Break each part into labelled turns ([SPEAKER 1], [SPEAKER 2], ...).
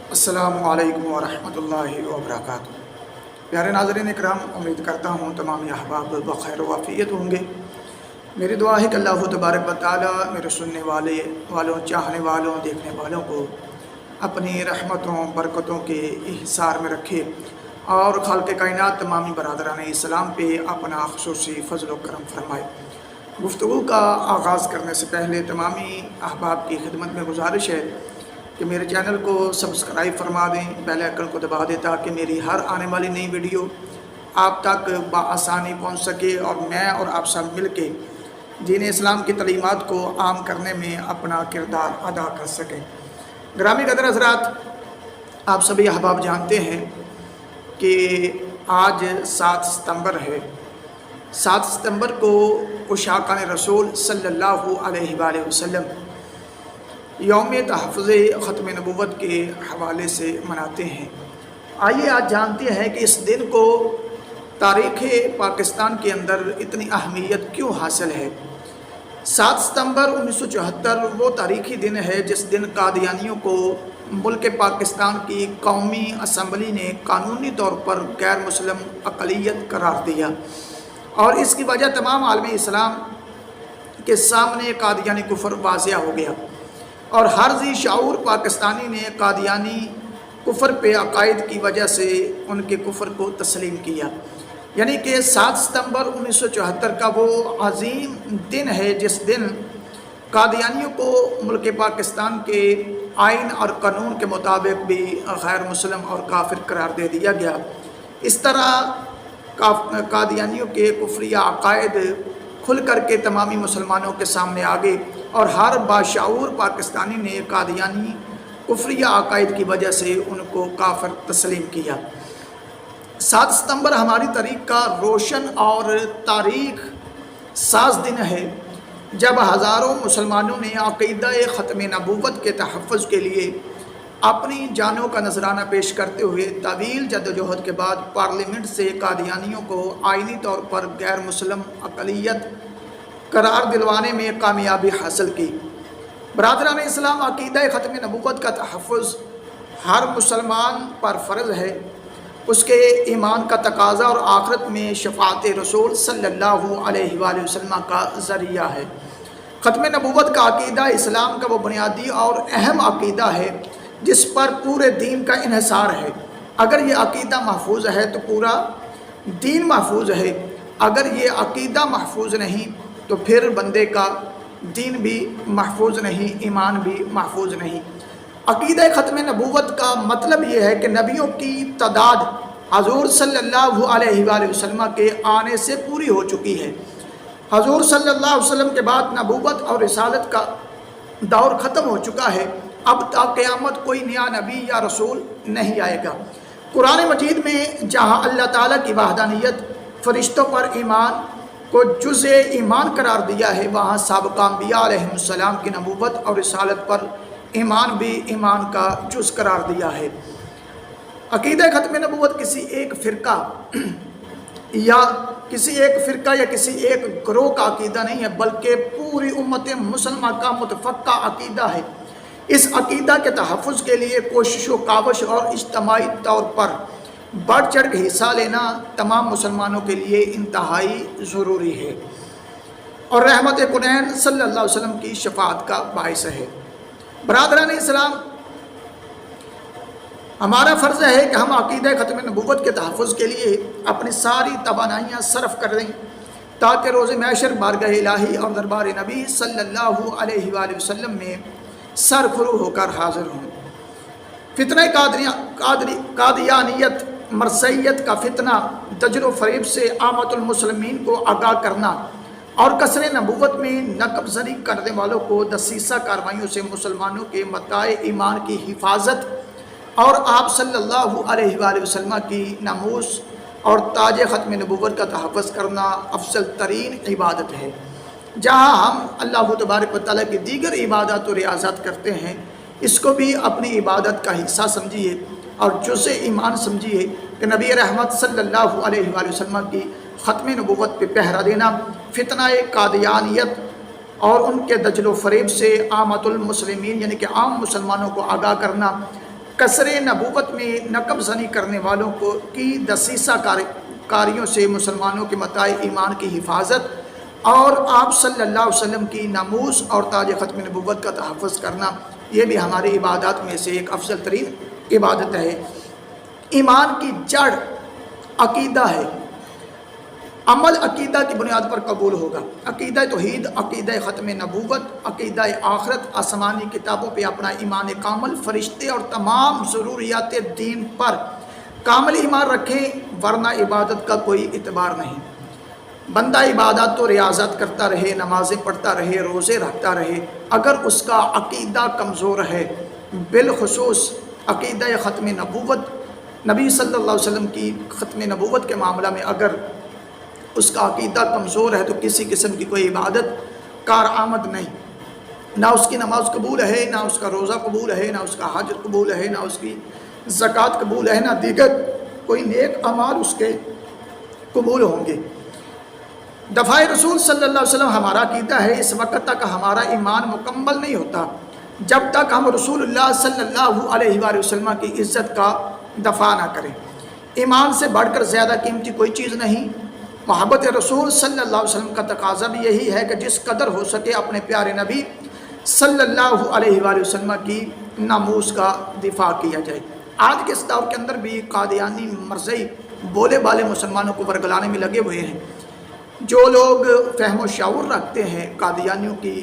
[SPEAKER 1] السلام علیکم ورحمۃ اللہ وبرکاتہ۔ پیارے ناظرین اکرام، امید کرتا ہوں تمام احباب بخیر و عافیت ہوں گے۔ میری دعا ہے کہ اللہ تبارک و تعالیٰ میرے سننے والوں، چاہنے والوں، دیکھنے والوں کو اپنی رحمتوں برکتوں کے احصار میں رکھے اور خالق کائنات تمامی برادران اسلام پہ اپنا خصوصی فضل و کرم فرمائے۔ گفتگو کا آغاز کرنے سے پہلے تمامی احباب کی خدمت میں گزارش ہے کہ میرے چینل کو سبسکرائب فرما دیں، بیل آئیکن کو دبا دیں تاکہ میری ہر آنے والی نئی ویڈیو آپ تک بآسانی پہنچ سکے اور میں اور آپ سب مل کے دین اسلام کی تعلیمات کو عام کرنے میں اپنا کردار ادا کر سکیں۔ گرامی قدر حضرات، آپ سبھی احباب جانتے ہیں کہ آج 7 ستمبر ہے۔ 7 ستمبر کو عشاقان رسول صلی اللہ علیہ وآلہ وسلم یوم تحفظ ختم نبوت کے حوالے سے مناتے ہیں۔ آئیے آج جانتے ہیں کہ اس دن کو تاریخ پاکستان کے اندر اتنی اہمیت کیوں حاصل ہے۔ 7 ستمبر 1974 وہ تاریخی دن ہے جس دن قادیانیوں کو ملک پاکستان کی قومی اسمبلی نے قانونی طور پر غیر مسلم اقلیت قرار دیا، اور اس کی وجہ تمام عالم اسلام کے سامنے قادیانی کفر واضح ہو گیا، اور ہر ذی شعور پاکستانی نے قادیانی کفر پہ عقائد کی وجہ سے ان کے کفر کو تسلیم کیا۔ یعنی کہ 7 ستمبر 1974 کا وہ عظیم دن ہے جس دن قادیانیوں کو ملک پاکستان کے آئین اور قانون کے مطابق بھی غیر مسلم اور کافر قرار دے دیا گیا۔ اس طرح قادیانیوں کے کفریہ عقائد کھل کر کے تمامی مسلمانوں کے سامنے آ گئے، اور ہر باشعور پاکستانی نے قادیانی کفریہ عقائد کی وجہ سے ان کو کافر تسلیم کیا۔ 7 ستمبر ہماری تاریخ کا روشن اور تاریخ ساز دن ہے جب ہزاروں مسلمانوں نے عقیدہ ختم نبوت کے تحفظ کے لیے اپنی جانوں کا نذرانہ پیش کرتے ہوئے طویل جدوجہد کے بعد پارلیمنٹ سے قادیانیوں کو آئینی طور پر غیر مسلم اقلیت قرار دلوانے میں کامیابی حاصل کی۔ برادران اسلام، عقیدہ ختم نبوت کا تحفظ ہر مسلمان پر فرض ہے، اس کے ایمان کا تقاضا اور آخرت میں شفاعت رسول صلی اللہ علیہ وآلہ وسلم کا ذریعہ ہے۔ ختم نبوت کا عقیدہ اسلام کا وہ بنیادی اور اہم عقیدہ ہے جس پر پورے دین کا انحصار ہے۔ اگر یہ عقیدہ محفوظ ہے تو پورا دین محفوظ ہے، اگر یہ عقیدہ محفوظ نہیں تو پھر بندے کا دین بھی محفوظ نہیں، ایمان بھی محفوظ نہیں۔ عقیدہ ختم نبوت کا مطلب یہ ہے کہ نبیوں کی تعداد حضور صلی اللہ علیہ وآلہ وسلم کے آنے سے پوری ہو چکی ہے۔ حضور صلی اللہ علیہ وسلم کے بعد نبوت اور رسالت کا دور ختم ہو چکا ہے، اب تا قیامت کوئی نیا نبی یا رسول نہیں آئے گا۔ قرآن مجید میں جہاں اللہ تعالیٰ کی وحدانیت، فرشتوں پر ایمان کو جزء ایمان قرار دیا ہے، وہاں سابقہ انبیاء علیہ السلام کی نبوت اور رسالت پر ایمان بھی ایمان کا جز قرار دیا ہے۔ عقیدہ ختم نبوت کسی ایک فرقہ یا کسی ایک گروہ کا عقیدہ نہیں ہے، بلکہ پوری امت مسلمہ کا متفقہ عقیدہ ہے۔ اس عقیدہ کے تحفظ کے لیے کوشش و کاوش اور اجتماعی طور پر بڑھ چڑھ کے حصہ لینا تمام مسلمانوں کے لیے انتہائی ضروری ہے، اور رحمت کونین صلی اللہ علیہ وسلم کی شفاعت کا باعث ہے۔ برادران اسلام، ہمارا فرض ہے کہ ہم عقیدہ ختم نبوت کے تحفظ کے لیے اپنی ساری توانائیاں صرف کر دیں تاکہ روز محشر بارگاہ الہی اور دربار نبی صلی اللہ علیہ وآلہ وسلم میں سرخرو ہو کر حاضر ہوں۔ فتنہ قادیانیت، مرثیت کا فتنہ، دجل و فریب سے عامت المسلمین کو آگاہ کرنا اور کسر نبوت میں نقب زنی کرنے والوں کو دسیسہ کارروائیوں سے مسلمانوں کے متاع ایمان کی حفاظت اور آپ صلی اللہ علیہ وآلہ وسلم کی ناموس اور تاج ختم نبوت کا تحفظ کرنا افضل ترین عبادت ہے۔ جہاں ہم اللہ تبارک و تعالیٰ کی دیگر عبادات و ریاضات کرتے ہیں، اس کو بھی اپنی عبادت کا حصہ سمجھیے اور جزء ایمان سمجھیے کہ نبی رحمت صلی اللہ علیہ وآلہ وسلم کی ختم نبوت پہ پہرا دینا، فتنہ قادیانیت اور ان کے دجل و فریب سے عامت المسلمین یعنی کہ عام مسلمانوں کو آگاہ کرنا، کسر نبوت میں نقب زنی کرنے والوں کی دسیسہ کاریوں سے مسلمانوں کے متاع ایمان کی حفاظت اور آپ صلی اللہ علیہ وسلم کی ناموس اور تاج ختم نبوت کا تحفظ کرنا، یہ بھی ہماری عبادات میں سے ایک افضل ترین عبادت ہے۔ ایمان کی جڑ عقیدہ ہے، عمل عقیدہ کی بنیاد پر قبول ہوگا۔ عقیدہ توحید، عقیدہ ختم نبوت، عقیدہ آخرت، آسمانی کتابوں پہ اپنا ایمان کامل، فرشتے اور تمام ضروریات دین پر کامل ایمان رکھیں، ورنہ عبادت کا کوئی اعتبار نہیں۔ بندہ عبادات تو ریاضت کرتا رہے، نمازیں پڑھتا رہے، روزے رکھتا رہے، اگر اس کا عقیدہ کمزور ہے، بالخصوص عقیدہ ختم نبوت، نبی صلی اللہ علیہ وسلم کی ختم نبوت کے معاملہ میں اگر اس کا عقیدہ کمزور ہے تو کسی قسم کی کوئی عبادت کارآمد نہیں، نہ اس کی نماز قبول ہے، نہ اس کا روزہ قبول ہے، نہ اس کا حج قبول ہے، نہ اس کی زکوٰۃ قبول ہے، نہ دیگر کوئی نیک اعمال اس کے قبول ہوں گے۔ دفاع رسول صلی اللہ علیہ وسلم ہمارا عقیدہ ہے، اس وقت تک ہمارا ایمان مکمل نہیں ہوتا جب تک ہم رسول اللہ صلی اللہ علیہ وآلہ وسلم کی عزت کا دفاع نہ کریں۔ ایمان سے بڑھ کر زیادہ قیمتی کوئی چیز نہیں۔ محبت رسول صلی اللہ علیہ وسلم کا تقاضا بھی یہی ہے کہ جس قدر ہو سکے اپنے پیارے نبی صلی اللہ علیہ وآلہ وسلم کی ناموس کا دفاع کیا جائے۔ آج کے اس دور کے اندر بھی قادیانی مرزئی بولے بالے مسلمانوں کو ورگلانے میں لگے ہوئے ہیں۔ جو لوگ فہم و شعور رکھتے ہیں قادیانیوں کی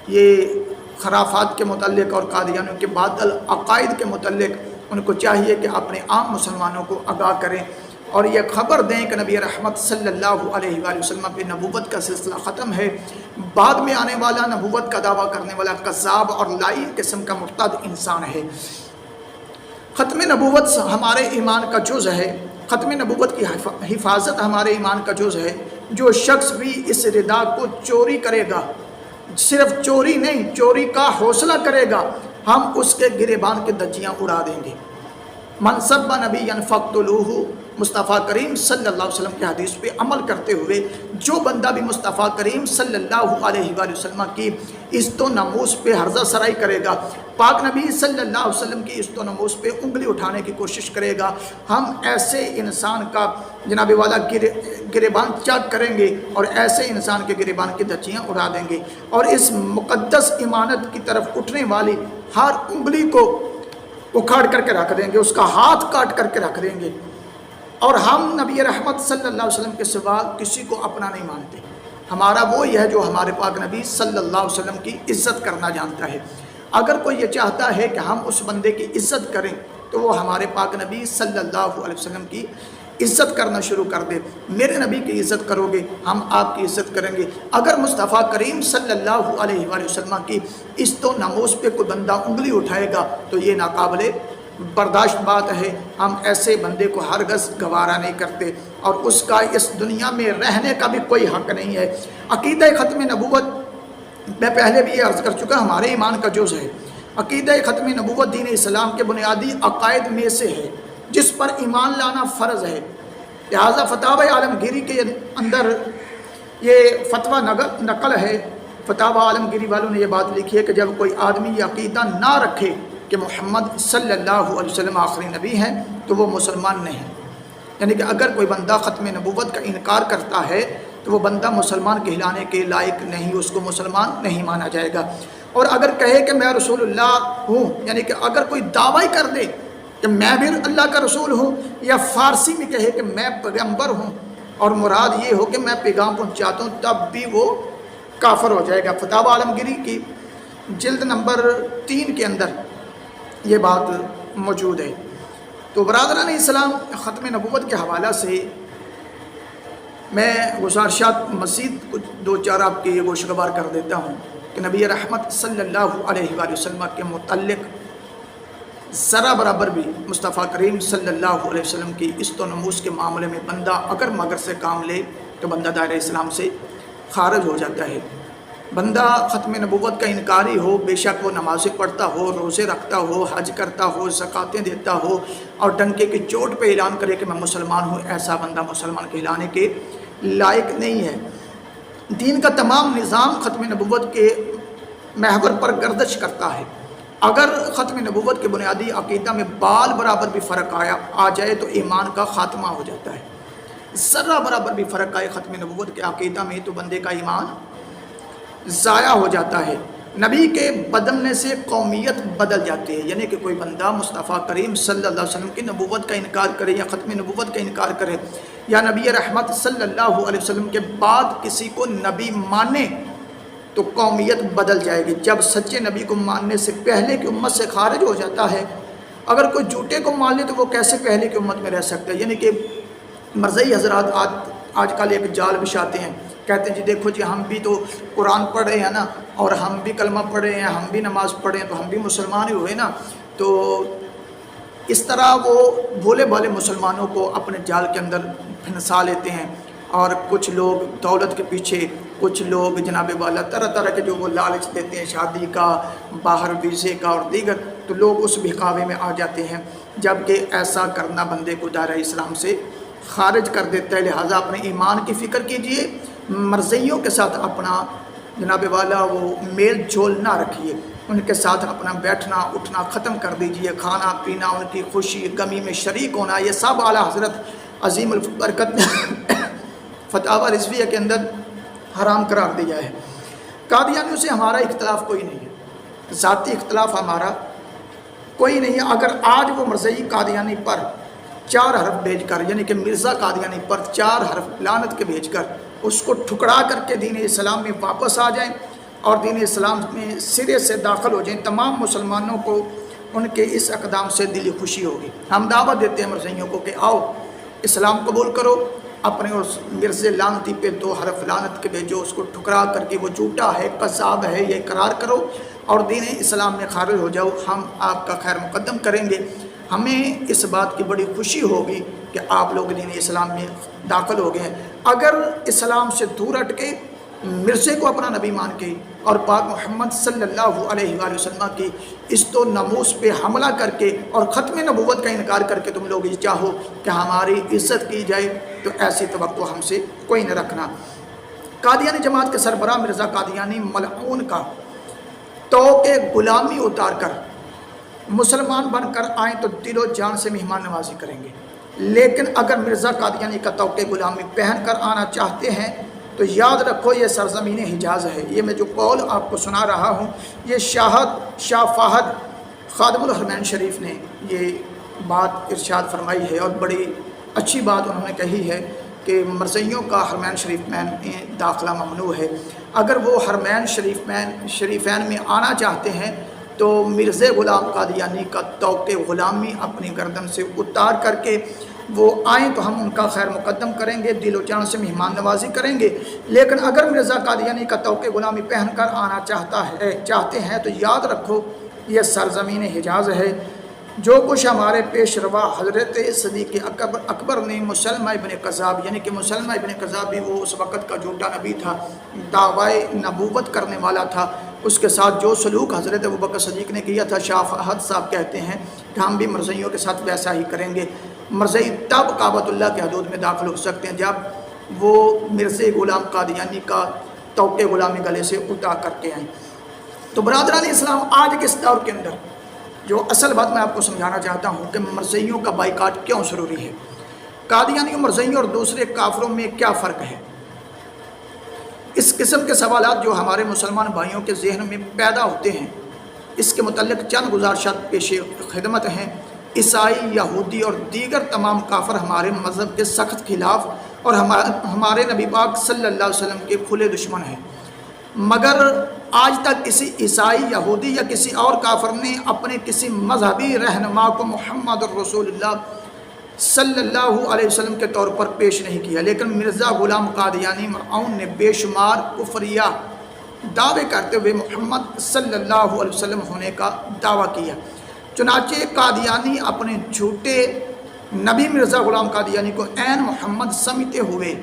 [SPEAKER 1] یہ خرافات کے متعلق اور قادیانیوں کے باطل عقائد کے متعلق، ان کو چاہیے کہ اپنے عام مسلمانوں کو آگاہ کریں اور یہ خبر دیں کہ نبی رحمت صلی اللہ علیہ وآلہ وسلم پہ نبوت کا سلسلہ ختم ہے، بعد میں آنے والا نبوت کا دعویٰ کرنے والا کذاب اور لائن قسم کا مرتد انسان ہے۔ ختم نبوت ہمارے ایمان کا جز ہے، ختم نبوت کی حفاظت ہمارے ایمان کا جز ہے۔ جو شخص بھی اس ردا کو چوری کرے گا، صرف چوری نہیں، چوری کا حوصلہ کرے گا، ہم اس کے گریبان کے دھجیاں اڑا دیں گے۔ من سب نبی فاقتلوہ، مصطفیٰ کریم صلی اللہ علیہ وسلم کی حدیث پہ عمل کرتے ہوئے جو بندہ بھی مصطفیٰ کریم صلی اللہ علیہ وآلہ وسلم کی عزت و ناموس پہ ہرزہ سرائی کرے گا، پاک نبی صلی اللہ علیہ وسلم کی عزت و ناموس پہ انگلی اٹھانے کی کوشش کرے گا، ہم ایسے انسان کا جناب والا گریبان چاک کریں گے اور ایسے انسان کے گریبان کی دھجیاں اڑا دیں گے، اور اس مقدس ایمانت کی طرف اٹھنے والی ہر انگلی کو اکھاڑ کر کے رکھ دیں گے، اس کا ہاتھ کاٹ کر کے رکھ دیں گے، اور ہم نبی رحمت صلی اللہ علیہ وسلم کے سوا کسی کو اپنا نہیں مانتے۔ ہمارا وہی ہے جو ہمارے پاک نبی صلی اللہ علیہ وسلم کی عزت کرنا جانتا ہے۔ اگر کوئی یہ چاہتا ہے کہ ہم اس بندے کی عزت کریں تو وہ ہمارے پاک نبی صلی اللہ علیہ وسلم کی عزت کرنا شروع کر دے۔ میرے نبی کی عزت کرو گے، ہم آپ کی عزت کریں گے۔ اگر مصطفیٰ کریم صلی اللہ علیہ وآلہ وسلم کی عزت و ناموس پہ کوئی بندہ انگلی اٹھائے گا تو یہ ناقابل برداشت بات ہے، ہم ایسے بندے کو ہرگز گوارا نہیں کرتے اور اس کا اس دنیا میں رہنے کا بھی کوئی حق نہیں ہے۔ عقیدہ ختم نبوت میں پہلے بھی یہ عرض کر چکا، ہمارے ایمان کا جز ہے۔ عقیدہ ختم نبوت دین اسلام کے بنیادی عقائد میں سے ہے جس پر ایمان لانا فرض ہے۔ لہٰذا فتاوی عالمگیری کے اندر یہ فتویٰ نقل ہے، فتاوی عالمگیری والوں نے یہ بات لکھی ہے کہ جب کوئی آدمی یہ عقیدہ نہ رکھے کہ محمد صلی اللہ علیہ وسلم آخری نبی ہیں تو وہ مسلمان نہیں، یعنی کہ اگر کوئی بندہ ختم نبوت کا انکار کرتا ہے تو وہ بندہ مسلمان کہلانے کے لائق نہیں، اس کو مسلمان نہیں مانا جائے گا۔ اور اگر کہے کہ میں رسول اللہ ہوں، یعنی کہ اگر کوئی دعویٰ کر دے کہ میں بھی اللہ کا رسول ہوں، یا فارسی میں کہے کہ میں پیغمبر ہوں اور مراد یہ ہو کہ میں پیغام پہنچاتا ہوں، تب بھی وہ کافر ہو جائے گا۔ فتاوی عالمگیری کی جلد نمبر 3 کے اندر یہ بات موجود ہے۔ تو برادران اسلام، ختم نبوت کے حوالہ سے میں گزارشات مزید کچھ 2-4 آپ کے گوشہ گوار کر دیتا ہوں کہ نبی رحمت صلی اللہ علیہ وآلہ وسلم کے متعلق ذرا برابر بھی مصطفیٰ کریم صلی اللہ علیہ وسلم کی عزت و ناموس کے معاملے میں بندہ اگر مگر سے کام لے تو بندہ دائرہ اسلام سے خارج ہو جاتا ہے۔ بندہ ختم نبوت کا انکاری ہو، بے شک وہ نمازیں پڑھتا ہو، روزے رکھتا ہو، حج کرتا ہو، زکاتیں دیتا ہو اور ڈنکے کی چوٹ پہ اعلان کرے کہ میں مسلمان ہوں، ایسا بندہ مسلمان کہلانے کے لائق نہیں ہے۔ دین کا تمام نظام ختم نبوت کے محور پر گردش کرتا ہے۔ اگر ختم نبوت کے بنیادی عقیدہ میں بال برابر بھی فرق آ جائے تو ایمان کا خاتمہ ہو جاتا ہے۔ ذرہ برابر بھی فرق آئے ختم نبوت کے عقیدہ میں تو بندے کا ایمان ضائع ہو جاتا ہے۔ نبی کے بدلنے سے قومیت بدل جاتی ہے، یعنی کہ کوئی بندہ مصطفیٰ کریم صلی اللہ علیہ وسلم کی نبوت کا انکار کرے یا ختم نبوت کا انکار کرے یا نبی رحمت صلی اللہ علیہ وسلم کے بعد کسی کو نبی مانے تو قومیت بدل جائے گی۔ جب سچے نبی کو ماننے سے پہلے کی امت سے خارج ہو جاتا ہے، اگر کوئی جھوٹے کو مان لے تو وہ کیسے پہلے کی امت میں رہ سکتا ہے؟ یعنی کہ مرزئی حضرات آج کل ایک جال بچھاتے ہیں، کہتے ہیں جی دیکھو جی ہم بھی تو قرآن پڑھ رہے ہیں نا، اور ہم بھی کلمہ پڑھ رہے ہیں، ہم بھی نماز پڑھ رہے ہیں، تو ہم بھی مسلمان ہی ہوئے نا۔ تو اس طرح وہ بھولے بھالے مسلمانوں کو اپنے جال کے اندر پھنسا لیتے ہیں، اور کچھ لوگ دولت کے پیچھے، کچھ لوگ جناب والا طرح طرح کے جو وہ لالچ دیتے ہیں شادی کا، باہر ویزے کا اور دیگر، تو لوگ اس بہکاوے میں آ جاتے ہیں، جبکہ ایسا کرنا بندے کو دائرہ اسلام سے خارج کر دیتا ہے۔ لہٰذا اپنے ایمان کی فکر کیجئے، مرزیوں کے ساتھ اپنا جناب والا وہ میل جول نہ رکھیے، ان کے ساتھ اپنا بیٹھنا اٹھنا ختم کر دیجئے، کھانا پینا، ان کی خوشی غمی میں شریک ہونا، یہ سب اعلیٰ حضرت عظیم البرکت فتاوی رضویہ کے اندر حرام قرار دیا ہے۔ قادیانیوں سے ہمارا اختلاف کوئی نہیں ہے، ذاتی اختلاف ہمارا کوئی نہیں ہے۔ اگر آج وہ مرزئی قادیانی پر 4 حرف بھیج کر، یعنی کہ مرزا قادیانی پر 4 حرف لعنت کے بھیج کر اس کو ٹھکرا کر کے دین اسلام میں واپس آ جائیں اور دین اسلام میں سرے سے داخل ہو جائیں، تمام مسلمانوں کو ان کے اس اقدام سے دلی خوشی ہوگی۔ ہم دعوت دیتے ہیں مرزائیوں کو کہ آؤ اسلام قبول کرو، اپنے اس مرزے لعنتی پہ 2 حرف لعنت کے بھیجو، اس کو ٹھکرا کر کے وہ جھوٹا ہے، کذاب ہے، یہ اقرار کرو اور دین اسلام میں خارج ہو جاؤ، ہم آپ کا خیر مقدم کریں گے۔ ہمیں اس بات کی بڑی خوشی ہوگی کہ آپ لوگ دین اسلام میں داخل ہو گئے ہیں۔ اگر اسلام سے دور ہٹ کے مرزے کو اپنا نبی مان کے اور پاک محمد صلی اللہ علیہ وآلہ وسلم کی عزت و ناموس پہ حملہ کر کے اور ختم نبوت کا انکار کر کے تم لوگ یہ چاہو کہ ہماری عزت کی جائے تو ایسی توقع ہم سے کوئی نہ رکھنا۔ قادیانی جماعت کے سربراہ مرزا قادیانی ملعون کا توق غلامی اتار کر مسلمان بن کر آئیں تو دل و جان سے مہمان نوازی کریں گے، لیکن اگر مرزا قادیانی کا توق غلامی پہن کر آنا چاہتے ہیں تو یاد رکھو یہ سرزمین حجاز ہے۔ یہ میں جو قول آپ کو سنا رہا ہوں یہ شاہ فہد خادم الحرمین شریف نے یہ بات ارشاد فرمائی ہے، اور بڑی اچھی بات انہوں نے کہی ہے کہ مرزائیوں کا حرمین شریفین میں داخلہ ممنوع ہے۔ اگر وہ حرمین شریفین میں آنا چاہتے ہیں تو مرزا غلام قادیانی کا توق غلامی اپنی گردن سے اتار کر کے وہ آئیں تو ہم ان کا خیر مقدم کریں گے، دل و جان سے مہمان نوازی کریں گے۔ لیکن اگر مرزا قادیانی کا توق غلامی پہن کر آنا چاہتے ہیں تو یاد رکھو یہ سرزمین حجاز ہے۔ جو کچھ ہمارے پیش روا حضرت صدیق اکبر نے مسلمہ ابن کذاب، یعنی کہ مسلمہ ابن کذاب بھی وہ اس وقت کا جھوٹا نبی تھا، دعوی نبوت کرنے والا تھا، اس کے ساتھ جو سلوک حضرت ابوبکر صدیق نے کیا تھا، شاہ فہد صاحب کہتے ہیں کہ ہم بھی مرزائیوں کے ساتھ ویسا ہی کریں گے۔ مرزائی تب کعبۃ اللہ کے حدود میں داخل ہو سکتے ہیں جب وہ مرزا غلام قادیانی کا توق غلامی گلے سے اتار کر کے آئیں۔ تو برادران اسلام آج کے اس دور کے اندر جو اصل بات میں آپ کو سمجھانا چاہتا ہوں کہ مرزائیوں کا بائیکاٹ کیوں ضروری ہے، قادیانیوں مرزائیوں اور دوسرے کافروں میں کیا فرق ہے۔ اس قسم کے سوالات جو ہمارے مسلمان بھائیوں کے ذہن میں پیدا ہوتے ہیں، اس کے متعلق چند گزارشات پیش خدمت ہیں۔ عیسائی، یہودی اور دیگر تمام کافر ہمارے مذہب کے سخت خلاف اور ہمارے نبی پاک صلی اللہ علیہ وسلم کے کھلے دشمن ہیں، مگر آج تک کسی عیسائی، یہودی یا کسی اور کافر نے اپنے کسی مذہبی رہنما کو محمد الرسول اللہ صلی اللہ علیہ وسلم کے طور پر پیش نہیں کیا۔ لیکن مرزا غلام قادیانی ملعون نے بے شمار کفریہ دعوے کرتے ہوئے محمد صلی اللہ علیہ وسلم ہونے کا دعویٰ کیا۔ چنانچہ قادیانی اپنے جھوٹے نبی مرزا غلام قادیانی کو عین محمد سمجھتے ہوئے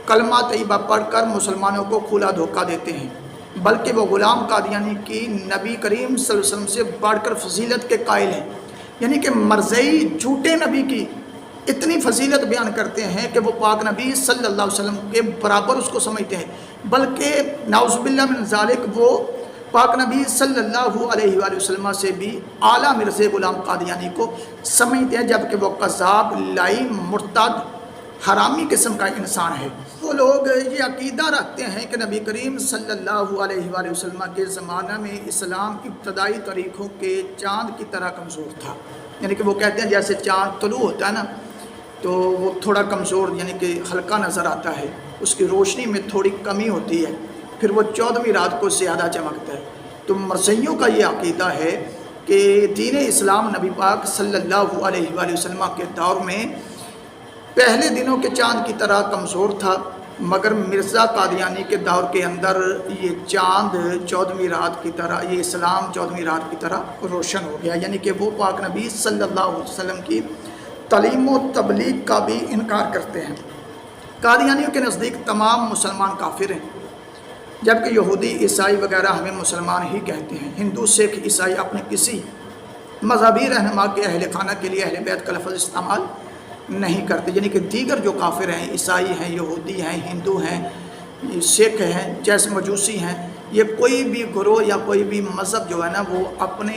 [SPEAKER 1] کلمہ طیبہ پڑھ کر مسلمانوں کو کھلا دھوکہ دیتے ہیں، بلکہ وہ غلام قادیانی کی نبی کریم صلی اللہ علیہ وسلم سے بڑھ کر فضیلت کے قائل ہیں۔ یعنی کہ مرزائی جھوٹے نبی کی اتنی فضیلت بیان کرتے ہیں کہ وہ پاک نبی صلی اللہ علیہ وسلم کے برابر اس کو سمجھتے ہیں، بلکہ نعوذ باللہ من ذالک وہ پاک نبی صلی اللہ علیہ وآلہ وسلم سے بھی اعلیٰ مرزا غلام قادیانی کو سمجھتے ہیں، جبکہ وہ قذاب، لعین، مرتد، حرامی قسم کا انسان ہے۔ وہ لوگ یہ عقیدہ رکھتے ہیں کہ نبی کریم صلی اللہ علیہ وآلہ وسلم کے زمانہ میں اسلام ابتدائی طریقوں کے چاند کی طرح کمزور تھا، یعنی کہ وہ کہتے ہیں جیسے چاند طلوع ہوتا ہے نا تو وہ تھوڑا کمزور یعنی کہ ہلکا نظر آتا ہے، اس کی روشنی میں تھوڑی کمی ہوتی ہے، پھر وہ 14ویں رات کو زیادہ چمکتا ہے۔ تو مرزائیوں کا یہ عقیدہ ہے کہ دین اسلام نبی پاک صلی اللہ علیہ وآلہ وسلم کے دور میں پہلے دنوں کے چاند کی طرح کمزور تھا، مگر مرزا قادیانی کے دور کے اندر یہ چاند 14ویں رات کی طرح، یہ اسلام 14ویں رات کی طرح روشن ہو گیا، یعنی کہ وہ پاک نبی صلی اللہ علیہ وسلم کی تعلیم و تبلیغ کا بھی انکار کرتے ہیں۔ قادیانیوں کے نزدیک تمام مسلمان کافر ہیں، جبکہ یہودی، عیسائی وغیرہ ہمیں مسلمان ہی کہتے ہیں۔ ہندو، سکھ، عیسائی اپنے کسی مذہبی رہنما کے اہل خانہ کے لیے اہل بیت کا لفظ استعمال نہیں کرتے، یعنی کہ دیگر جو کافر ہیں، عیسائی ہیں، یہودی ہیں، ہندو ہیں، سکھ ہیں، جیسے مجوسی ہیں، یہ کوئی بھی گروہ یا کوئی بھی مذہب جو ہے نا وہ اپنے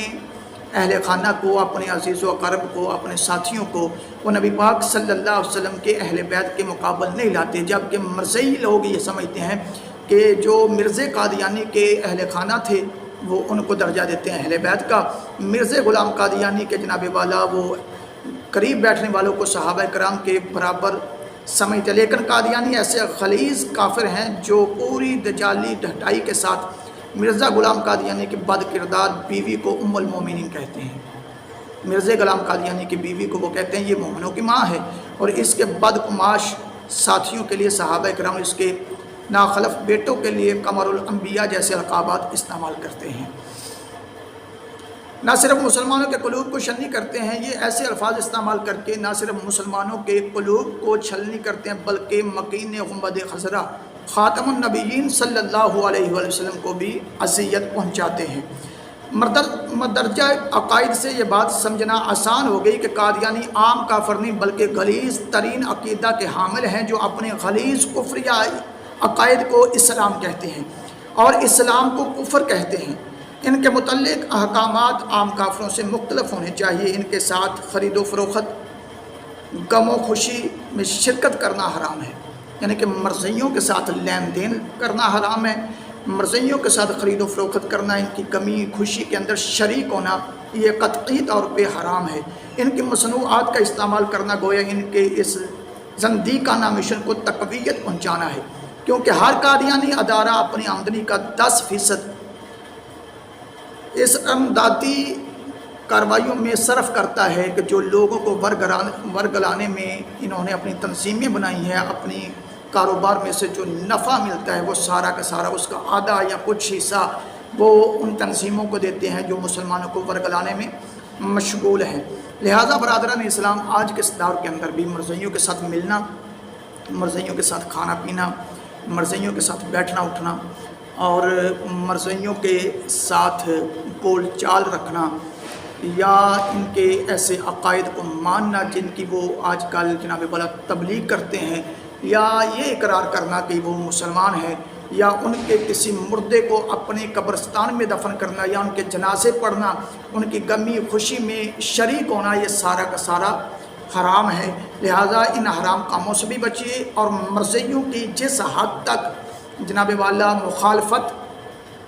[SPEAKER 1] اہل خانہ کو، اپنے عزیز و اقارب کو، اپنے ساتھیوں کو وہ نبی پاک صلی اللہ علیہ وسلم کے اہل بیت کے مقابل نہیں لاتے، جبکہ مرزائی لوگ یہ سمجھتے ہیں کہ جو مرزا قادیانی کے اہل خانہ تھے وہ ان کو درجہ دیتے ہیں اہل بیت کا، مرزا غلام قادیانی کے جناب والا وہ قریب بیٹھنے والوں کو صحابہ کرام کے برابر سمجھتے۔ لیکن قادیانی ایسے غلیظ کافر ہیں جو پوری دجالی ڈھٹائی کے ساتھ مرزا غلام قادیانی کی بد کردار بیوی کو ام المومنین کہتے ہیں۔ مرزا غلام قادیانی کی بیوی کو وہ کہتے ہیں یہ مومنوں کی ماں ہے، اور اس کے بدگماش ساتھیوں کے لیے صحابہ کرام اس کے ناخلف بیٹوں کے لیے قمر الانبیاء جیسے القابات استعمال کرتے ہیں۔ نہ صرف مسلمانوں کے قلوب کو چھلنی کرتے ہیں، یہ ایسے الفاظ استعمال کر کے نہ صرف مسلمانوں کے قلوب کو چھلنی کرتے ہیں بلکہ مکین غنبد خضرا خاتم النبیین صلی اللہ علیہ وآلہ وسلم کو بھی اذیت پہنچاتے ہیں۔ مندرجہ عقائد سے یہ بات سمجھنا آسان ہو گئی کہ قادیانی عام کافر نہیں بلکہ غلیظ ترین عقیدہ کے حامل ہیں، جو اپنے غلیظ کفریہ عقائد کو اسلام کہتے ہیں اور اسلام کو کفر کہتے ہیں۔ ان کے متعلق احکامات عام کافروں سے مختلف ہونے چاہیے۔ ان کے ساتھ خرید و فروخت، غم و خوشی میں شرکت کرنا حرام ہے، یعنی کہ مرزائیوں کے ساتھ لین دین کرنا حرام ہے، مرزائیوں کے ساتھ خرید و فروخت کرنا، ان کی غمی خوشی کے اندر شریک ہونا یہ قطعی طور پہ حرام ہے۔ ان کی مصنوعات کا استعمال کرنا گویا ان کے اس زندیقانہ مشن کو تقویت پہنچانا ہے، کیونکہ ہر قادیانی ادارہ اپنی آمدنی کا 10% اس امدادی کارروائیوں میں صرف کرتا ہے کہ جو لوگوں کو ورگلانے میں انہوں نے اپنی تنظیمیں بنائی ہیں، اپنی کاروبار میں سے جو نفع ملتا ہے وہ سارا کا سارا اس کا آدھا یا کچھ حصہ وہ ان تنظیموں کو دیتے ہیں جو مسلمانوں کو ورگلانے میں مشغول ہیں۔ لہٰذا برادران اسلام آج کے اس دور کے اندر بھی مرزائیوں کے ساتھ ملنا، مرزائیوں کے ساتھ کھانا پینا، مرزائیوں کے ساتھ بیٹھنا اٹھنا اور مرزائیوں کے ساتھ بول چال رکھنا یا ان کے ایسے عقائد کو ماننا جن کی وہ آج کل جناب والا تبلیغ کرتے ہیں، یا یہ اقرار کرنا کہ وہ مسلمان ہیں، یا ان کے کسی مردے کو اپنے قبرستان میں دفن کرنا یا ان کے جنازے پڑھنا، ان کی غمی خوشی میں شریک ہونا، یہ سارا کا سارا حرام ہے۔ لہٰذا ان حرام کاموں سے بھی بچیے، اور مرزائیوں کی جس حد تک جناب والا مخالفت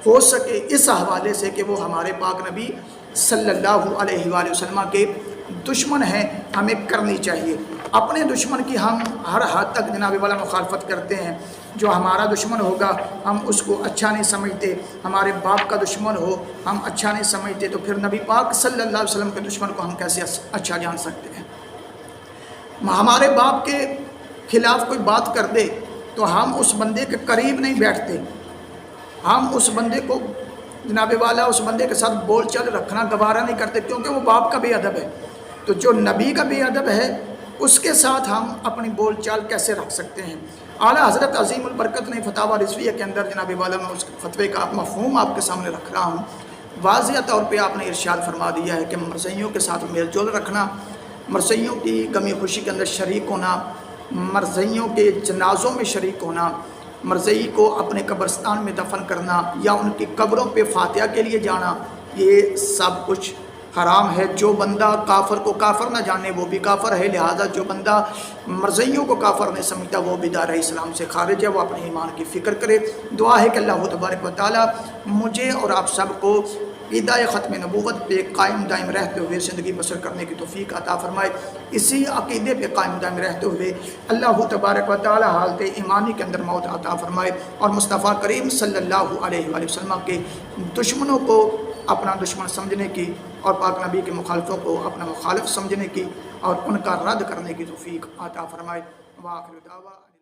[SPEAKER 1] ہو سکے اس حوالے سے کہ وہ ہمارے پاک نبی صلی اللہ علیہ وآلہ وسلم کے دشمن ہیں، ہمیں کرنی چاہیے۔ اپنے دشمن کی ہم ہر حد تک جناب والا مخالفت کرتے ہیں، جو ہمارا دشمن ہوگا ہم اس کو اچھا نہیں سمجھتے، ہمارے باپ کا دشمن ہو ہم اچھا نہیں سمجھتے، تو پھر نبی پاک صلی اللہ علیہ وسلم کے دشمن کو ہم کیسے اچھا جان سکتے ہیں؟ ہمارے باپ کے خلاف کوئی بات کر دے تو ہم اس بندے کے قریب نہیں بیٹھتے، ہم اس بندے کو جناب والا اس بندے کے ساتھ بول چال رکھنا گوارا نہیں کرتے، کیونکہ وہ باپ کا بے ادب ہے۔ تو جو نبی کا بے ادب ہے اس کے ساتھ ہم اپنی بول چال کیسے رکھ سکتے ہیں؟ اعلیٰ حضرت عظیم البرکت نے فتاویٰ رضویہ کے اندر جناب والا میں اس فتوے کا مفہوم آپ کے سامنے رکھ رہا ہوں۔ واضح طور پہ آپ نے ارشاد فرما دیا ہے کہ مرزائیوں کے ساتھ میل جول رکھنا، مرزائیوں کی غمی خوشی کے اندر شریک ہونا، مرزائیوں کے جنازوں میں شریک ہونا، مرزئی کو اپنے قبرستان میں دفن کرنا یا ان کی قبروں پہ فاتحہ کے لیے جانا، یہ سب کچھ حرام ہے۔ جو بندہ کافر کو کافر نہ جانے وہ بھی کافر ہے، لہذا جو بندہ مرزئیوں کو کافر نہیں سمجھتا وہ بھی دائرہ اسلام سے خارج ہے، وہ اپنے ایمان کی فکر کرے۔ دعا ہے کہ اللہ تبارک و تعالیٰ مجھے اور آپ سب کو عیدۂ ختم نبوت پہ قائم دائم رہتے ہوئے زندگی بسر کرنے کی توفیق عطا فرمائے۔ اسی عقیدے پہ قائم دائم رہتے ہوئے اللہ تبارک و تعالیٰ حالت ایمانی کے اندر موت عطا فرمائے، اور مصطفیٰ کریم صلی اللہ علیہ وآلہ وسلم کے دشمنوں کو اپنا دشمن سمجھنے کی اور پاک نبی کے مخالفوں کو اپنا مخالف سمجھنے کی اور ان کا رد کرنے کی توفیق عطا فرمائے۔ وآخر دعوانا